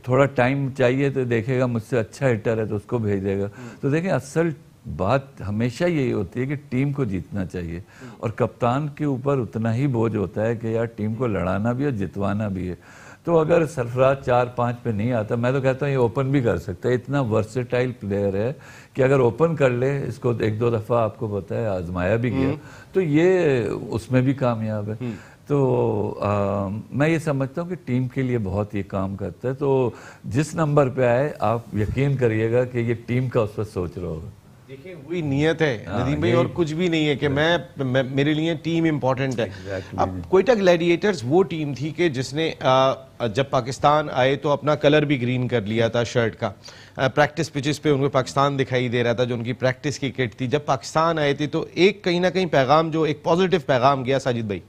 B: थोड़ा टाइम चाहिए तो देखेगा मुझसे अच्छा हिटर है तो उसको भेज देगा। तो देखिए, असल बात हमेशा यही होती है कि टीम को जीतना चाहिए और कप्तान के ऊपर उतना ही बोझ होता है कि यार टीम को लड़ाना भी और जितवाना भी है। तो अगर सरफराज 4-5 पे नहीं आता, मैं तो कहता हूँ ये ओपन भी कर सकता है, इतना वर्सेटाइल प्लेयर है कि अगर ओपन कर ले, इसको 1-2 दफ़ा आपको पता है आजमाया भी गया, तो ये उसमें भी कामयाब है। तो मैं ये समझता हूँ कि टीम के लिए बहुत ये काम करता है। तो जिस नंबर पे आए आप यकीन करिएगा कि ये टीम का उस पर सोच रहा होगा।
A: देखिए वही नियत है नदीम भाई, और कुछ भी नहीं है कि मैं मेरे लिए टीम इंपॉर्टेंट है। अब क्वेटा ग्लैडिएटर्स वो टीम थी कि जिसने जब पाकिस्तान आए तो अपना कलर भी ग्रीन कर लिया था शर्ट का। प्रैक्टिस पिचेस पे उनको पाकिस्तान दिखाई दे रहा था, जो उनकी प्रैक्टिस की किट थी। जब पाकिस्तान आए थे तो एक कहीं ना कहीं पैगाम, जो एक पॉजिटिव पैगाम गया साजिद भाई।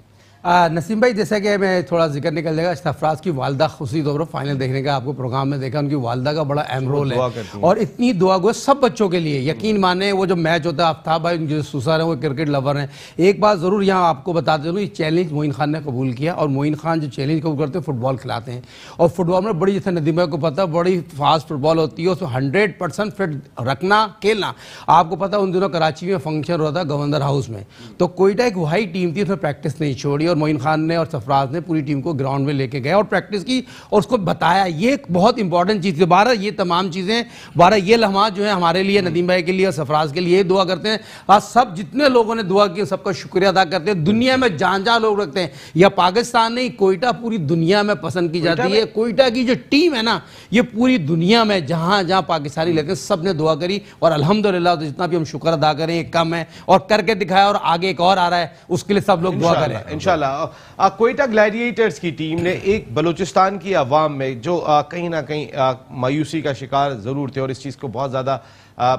C: नसीम भाई, जैसा कि मैं थोड़ा जिक्र निकल जाएगा, सरफराज की वालदा उसी दौर फाइनल देखने का आपको प्रोग्राम में देखा, उनकी वालदा का बड़ा अहम रोल है और इतनी दुआ गो सब बच्चों के लिए। यकीन माने वो जो मैच होता है, आफ्ताब भाई जो सुसर है वो क्रिकेट लवर हैं। एक बात ज़रूर यहाँ आपको बताते चलूँ, ये चैलेंज मोइन खान ने कबूल किया और मोइन खान जो चैलेंज कबूल करते हैं फुटबॉल खिलाते हैं। और फुटबॉल में बड़ी, जैसे नदीम भाई को पता, बड़ी फास्ट फुटबॉल होती है, उसमें 100% फिट रखना, खेलना। आपको पता उन दिनों कराची में फंक्शन हो रहा था गवर्नर हाउस में, तो कोयटा एक वही टीम थी, उसमें प्रैक्टिस नहीं छोड़ी और मोइन खान ने और सरफराज ने पूरी टीम को ग्राउंड में लेके गए और प्रैक्टिस की और उसको बताया। ये एक बहुत इंपॉर्टेंट चीज़ थी। 12 ये तमाम चीज़ें, 12 ये लम्हा जो है हमारे लिए, नदीम भाई के लिए और सरफराज के लिए दुआ करते हैं। आज सब जितने लोगों ने दुआ की सबका शुक्रिया अदा करते हैं। दुनिया में जहाँ लोग रखते हैं, या पाकिस्तान नहीं, कोयटा पूरी दुनिया में पसंद की जाती है। कोयटा की जो टीम है ना, ये पूरी दुनिया में जहाँ जहाँ पाकिस्तानी लेते हैं सब ने दुआ करी और अल्हम्दुलिल्लाह, तो जितना भी हम शुक्र अदा करें कम है और करके दिखाया और आगे एक और आ रहा है, उसके लिए सब लोग दुआ करें
A: इंशाल्लाह। कोयटा ग्लैडिएटर्स की टीम ने एक बलूचिस्तान की आवाम में जो कहीं ना कहीं मायूसी का शिकार ज़रूर थे और इस चीज़ को बहुत ज़्यादा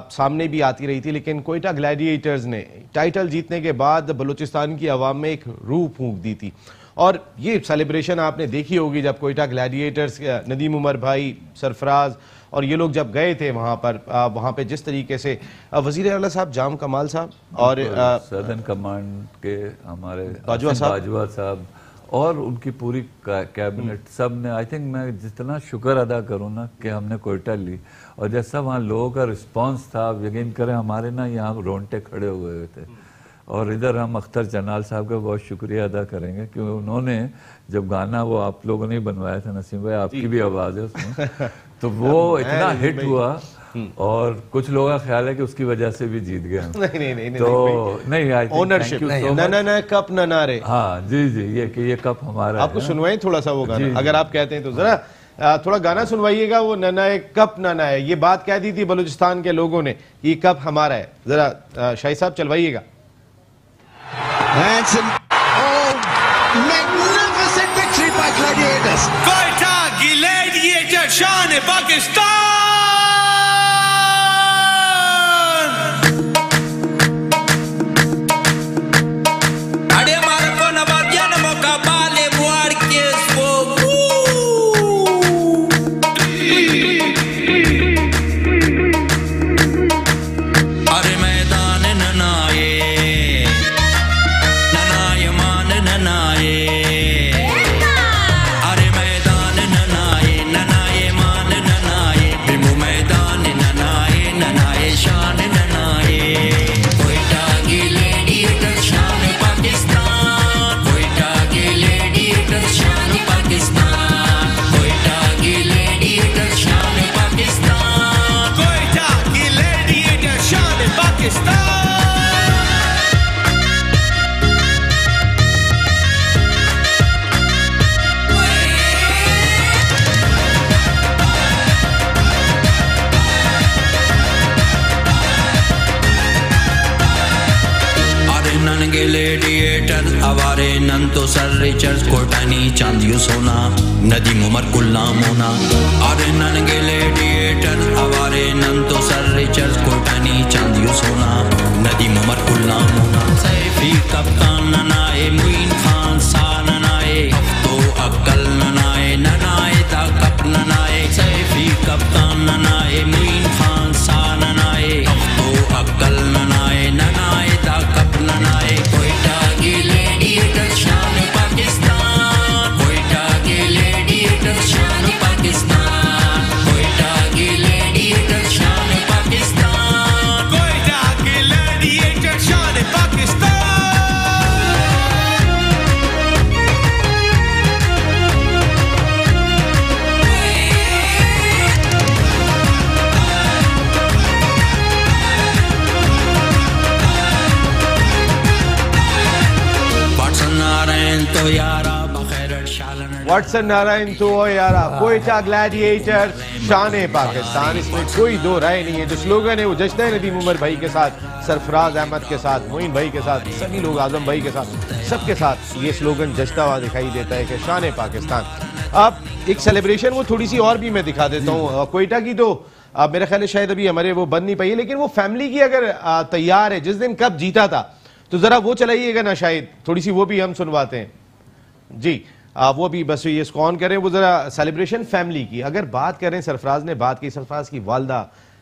A: सामने भी आती रही थी, लेकिन कोयटा ग्लैडिएटर्स ने टाइटल जीतने के बाद बलूचिस्तान की आवाम में एक रूह फूंक दी थी। और ये सेलिब्रेशन आपने देखी होगी जब कोयटा ग्लैडिएटर्स, नदीम उमर भाई, सरफराज और ये लोग जब गए थे वहाँ पे जिस तरीके से वज़ीर आला साहब जाम कमाल साहब और
B: सदर्न कमांड के हमारे बाजवा साहब और उनकी पूरी कैबिनेट, सब ने, आई थिंक मैं जितना शुक्र अदा करूँ ना कि हमने कोयटा ली और जैसा वहाँ लोगों का रिस्पांस था, यकीन करें हमारे ना यहाँ रोंगटे खड़े हुए थे। और इधर हम अख्तर चनाल साहब का बहुत शुक्रिया अदा करेंगे क्योंकि उन्होंने जब गाना वो आप लोगों ने ही बनवाया था, नसीम भाई आपकी भी आवाज़ है उसमें, तो वो इतना हिट हुआ और कुछ लोगों का ख्याल है कि उसकी वजह से भी जीत गए।
A: नहीं
B: तो नहीं,
A: ओनरशिप ना कप ना नारे।
B: हाँ जी जी, ये कप हमारा।
A: आपको सुनवाएं थोड़ा सा वो गाना, अगर आप कहते हैं तो जरा थोड़ा गाना सुनवाइएगा। वो ननाए कप ननाए, ये बात कह दी थी बलूचिस्तान के लोगों ने, ये कप हमारा है। जरा शाही साहब चलवाइएगा।
E: कोयटा ग्लैडिएटर शान पाकिस्तान।
F: अवारे नंतो सर रिचर्स कोटानी चांदियो सोना नदीम उमर गुलाम होना। अरे ननगे लेडिएटर अवारे नंतो सर रिचर्स कोटानी चांदियो सोना नदीम उमर गुलाम होना। सैफी कप्तान ननाए मुइन खान सा ननाए तो अक्कल ननाए ननाए ता कप ननाए। सैफी कप्तान ननाए मुइन खान सा ननाए तो अक्कल ननाए ननाए ता कप ननाए। कोयटा की लेडिएटर शान पाकिस्तान, कोयटा की लेडिएटर शान पाकिस्तान, कोयटा की लेडिएटर शान पाकिस्तान,
E: कोयटा की लेडिएटर शान पाकिस्तान।
A: वाटसन नारायण तो यारा कोयटा ग्लैडिएटर शान पाकिस्तान, इसमें कोई दो राय नहीं है। जो स्लोगन है वो जश्न नदीम उमर भाई के साथ, सरफराज अहमद के साथ, मोइन भाई के साथ, सभी लोग, आजम भाई के साथ, सबके साथ ये स्लोगन जचता हुआ दिखाई देता है कि शान पाकिस्तान। अब एक सेलिब्रेशन वो थोड़ी सी और भी मैं दिखा देता हूँ कोयटा की, तो मेरा ख्याल है शायद अभी हमारे वो बन नहीं पाई है, लेकिन वो फैमिली की अगर तैयार है, जिस दिन कब जीता था तो जरा वो चलाइएगा ना, शायद थोड़ी सी वो भी हम सुनवाते हैं जी। वो भी बस ये इसको ऑन करें, वो जरा सेलिब्रेशन फैमिली की अगर बात करें। सरफराज ने बात की, सरफराज की वालदा,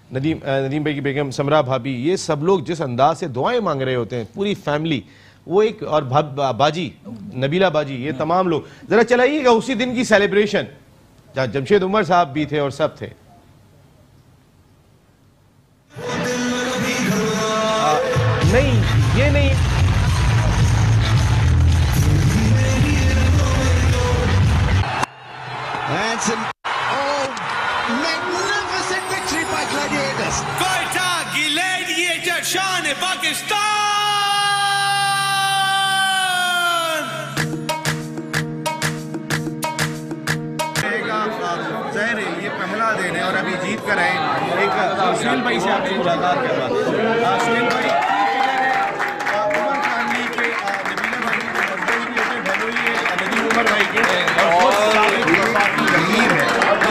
A: नदीम भाई की बेगम समरा भाभी, ये सब लोग जिस अंदाज से दुआएं मांग रहे होते हैं, पूरी फैमिली, वो एक, और बाजी नबीला बाजी, ये तमाम लोग, जरा चलाइएगा उसी दिन की सेलिब्रेशन जहाँ जमशेद उमर साहब भी थे और सब थे। नहीं ये नहीं,
E: magnificent victory by Gladiators. Quetta Gladiator शान पाकिस्तान।
A: ज़ाहिर है ये पहला दिन है और अभी जीत कर आए। एक सुनील भाई से आपसे मुलाकात करवा दें। सुनील भाई उमर फैमिली के, नबीला भाई के हस्बैंड भी होते, बहनोई है नदीम उमर भाई के, और गंभीर है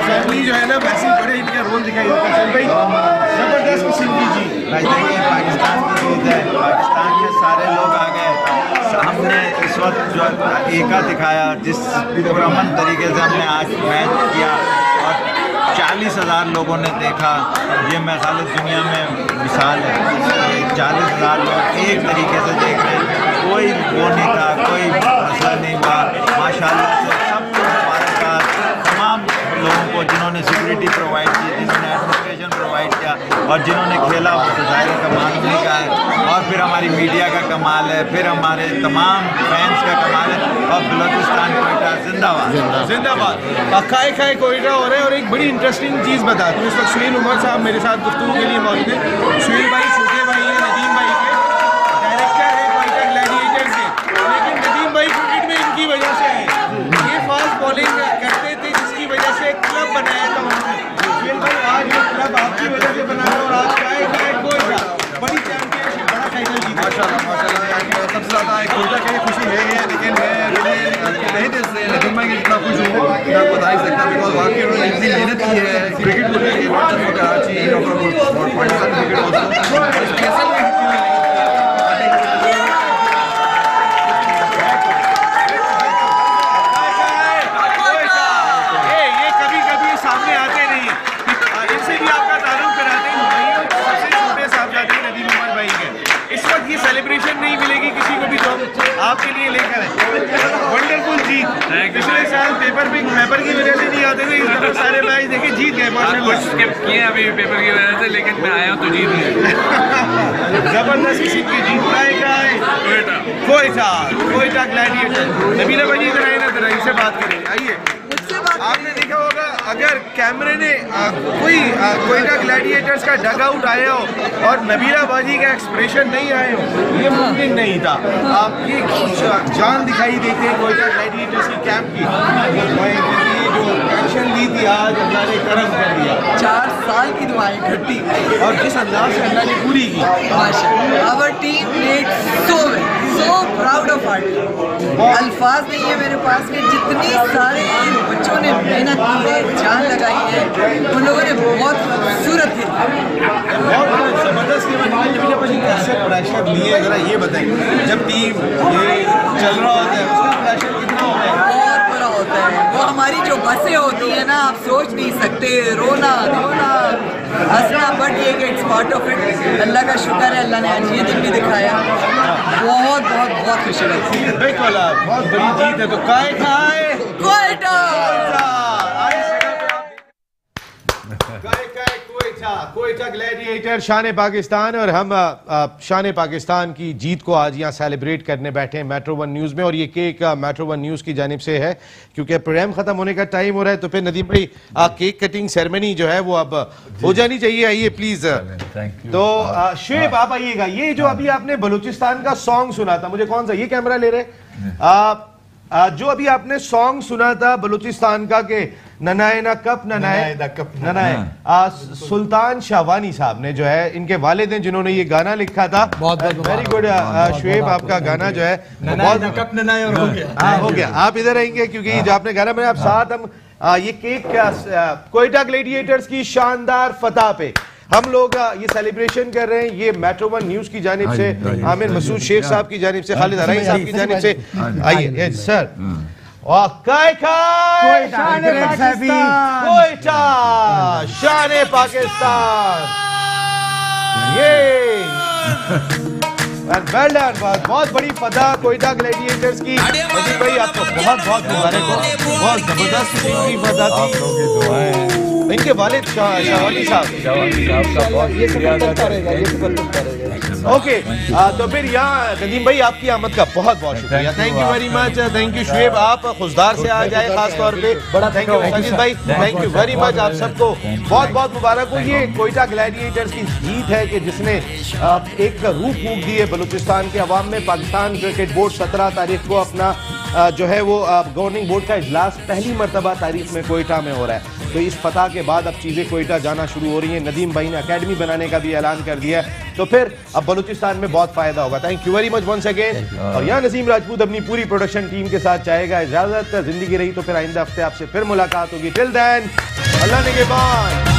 A: फैमिली जो है ना, वैसे बड़े इनका रोल दिखाई देता है। भाई जबरदस्त किस्म की जीत
G: भाई, देखिए पाकिस्तान की जीत है, पाकिस्तान के सारे लोग आ गए। हमने इस वक्त जो एका दिखाया, जिस पुरअमन तरीके से हमने आज मैच किया और 40,000 लोगों ने देखा, ये मैं ख्याल दुनिया में मिसाल है। 40,000 लोग एक तरीके से देख रहे हैं, कोई वो नहीं था, कोई मसला नहीं हुआ। माशाल्लाह से सबको मुबारकबाद तमाम लोगों को जिन्होंने सिक्योरिटी प्रोवाइड की, जिन्होंने एडमिनिस्ट्रेशन प्रोवाइड किया और जिन्होंने खेला, वो तो ज़ाहिर कमाल नहीं का है। और फिर हमारी मीडिया का कमाल है, फिर हमारे तमाम फैंस का कमाल है। और बलूचिस्तान कोयटा जिंदाबाद
A: जिंदाबाद। खाए खाए कोयटा हो रहा है। और एक बड़ी इंटरेस्टिंग चीज़ बताता हूँ, इस वक्त सुनील उमर साहब मेरे साथ गुफ्तगू के लिए मौजूद है। सुनील भाई छोटे भाई हैं नदीम भाई के, डायरेक्टर है कोयटा ग्लैडिएटर्स के, लेकिन नदीम भाई क्रिकेट में इनकी वजह से आए। ये फास्ट बॉलिंग करते थे, जिसकी वजह से क्लब बनाया था उन्होंने। सुनील भाई आज ये क्लब आपकी वजह से बना है और आज खाए खाए कोयटा बड़ी चैंपियनशिप, बड़ा टाइटल जीता।
G: माशाल्लाह सबसे ज़्यादा कोयटा की खुशी है, लेकिन मैं नहीं दिल से नदीम भाई की जितना खुश हूँ मैं आपको बता ही सकता, बिकॉज वाकई उन्होंने इतनी मेहनत की है क्रिकेट को लेकर, नॉट जस्ट फॉर कराची और पाकिस्तान क्रिकेट ऑल्सो।
A: ये कभी कभी सामने आते नहीं, इनसे भी आपका तारुफ कराते हैं। सबसे छोटे साहबजादे नदीम उमर भाई के, इस वक्त ये सेलिब्रेशन नहीं मिलेगी किसी को भी, तो आपके लिए लेकर है वंडरफुल जीत। पिछले साल पेपर की वजह से नहीं आते थे, इस दफा सारे मैच देखे जीत गए माशाल्लाह।
B: किए अभी पेपर की वजह से, लेकिन मैं आया तो जीत गया।
A: जबरदस्त किस्म की जीत। कोयटा ग्लैडिएटर। नबीला भाई इधर आए ना, जरा इनसे बात करें, आइए। आपने देखा होगा अगर कैमरे ने कोई कोयटा ग्लैडिएटर्स का डग आउट आया हो और नबीला बाजी का एक्सप्रेशन नहीं आए हो, ये मुमकिन नहीं था। आपकी जान दिखाई देती है कोयटा ग्लैडिएटर्स की कैंप की, जो टेंशन ली थी आज अल्लाह ने करम कर दिया।
H: 4 साल की दुआएं इकट्ठी
A: और जिस अंदाज से अल्लाह ने पूरी की,
H: माशाअल्लाह। Our team played so well, so proud of our team. अल्फाज नहीं है मेरे पास कि जितनी सारे इन बच्चों ने मेहनत की है, जान लगाई है, उन लोगों ने बहुत खूबसूरत खेला,
A: बहुत जबरदस्त खेला। नबीला भाई कैसे प्रेशर लिए, जरा ये बताइए। जब टीम ये चल रहा होता है उसका प्रेशर कितना होता है?
H: बहुत बुरा होता है। वो हमारी जो बसें होती है ना, आप सोच नहीं सकते, रोना धोना हंसना, बट ये इट्स पार्ट ऑफ इट। अल्लाह का शुक्र है, अल्लाह ने आज ये दिन भी दिखाया। बहुत बहुत बहुत खुशी लगती है।
A: बिल्कुल बहुत बड़ी जीत है। तो खाए खाए
H: कोयटा,
A: कोयटा ग्लैडिएटर शान पाकिस्तान। और हम शान पाकिस्तान की जीत को आज यहाँ सेलिब्रेट करने बैठे हैं मेट्रो 1 न्यूज़ में। और ये केक मेट्रो 1 न्यूज़ की जानिब से है, क्योंकि प्रोग्राम खत्म होने का टाइम हो रहा है। तो फिर नदीम भाई केक कटिंग सेरेमनी जो है वो अब हो जानी चाहिए। आइए प्लीज। तो शुएब आप आइएगा। ये जो अभी आपने बलूचिस्तान का सॉन्ग सुना था, मुझे कौन सा, ये कैमरा ले रहे जो अभी आपने सॉन्ग सुना था बलूचिस्तान का के ननाए ना कप ननाए सुल्तान शाहवानी साहब ने जो है, इनके वालिद हैं जिन्होंने ये गाना लिखा था।
C: बहुत
A: वेरी गुड शुएब, आपका गाना जो है हो गया। आप इधर आएंगे क्योंकि जो आपने गाना बनाया, आप साथ हम ये केक कोयटा ग्लैडिएटर्स की शानदार फतह पे हम लोग ये सेलिब्रेशन कर रहे हैं। ये मेट्रो वन न्यूज की जानिब से, आमिर मसूद शेख साहब की जानिब से, खालिद हराई साहब की जानिब से, आइए सर। कोयटा शान पाकिस्तान, ये बहुत बड़ी फतह कोयटा ग्लैडिएटर्स की। नदीम भाई आपको बहुत बहुत मुबारक हो, बहुत जबरदस्त फतह थी। इनके वालिद शाहवानी साहब
B: का बहुत
A: ओके, तो फिर यहाँ नदीम भाई आपकी आमद का बहुत बहुत शुक्रिया। Thank you very much. Thank you Shoaib, आप खुशदार से आ जाए खास तौर पे। थैंक यू साजिद भाई, थैंक यू वेरी मच। आप सबको बहुत बहुत मुबारक हो। ये कोयटा ग्लैडिएटर्स की जीत है कि जिसने एक रूह फूंक दी है बलूचिस्तान के अवाम में। पाकिस्तान क्रिकेट बोर्ड 17 तारीख को अपना जो है वो गवर्निंग बोर्ड का इजलास पहली मरतबा तारीख में कोयटा में हो रहा है। तो इस फतह के बाद अब चीज़ें कोयटा जाना शुरू हो रही हैं। नदीम भाई ने एकेडमी बनाने का भी ऐलान कर दिया है, तो फिर अब बलूचिस्तान में बहुत फायदा होगा। Thank you very much once again. और यहाँ नसीम राजपूत अपनी पूरी प्रोडक्शन टीम के साथ चाहेगा इजाजत। जिंदगी रही तो फिर आइंदा हफ्ते आपसे फिर मुलाकात होगी। टिल देन अल्लाह निगहबान।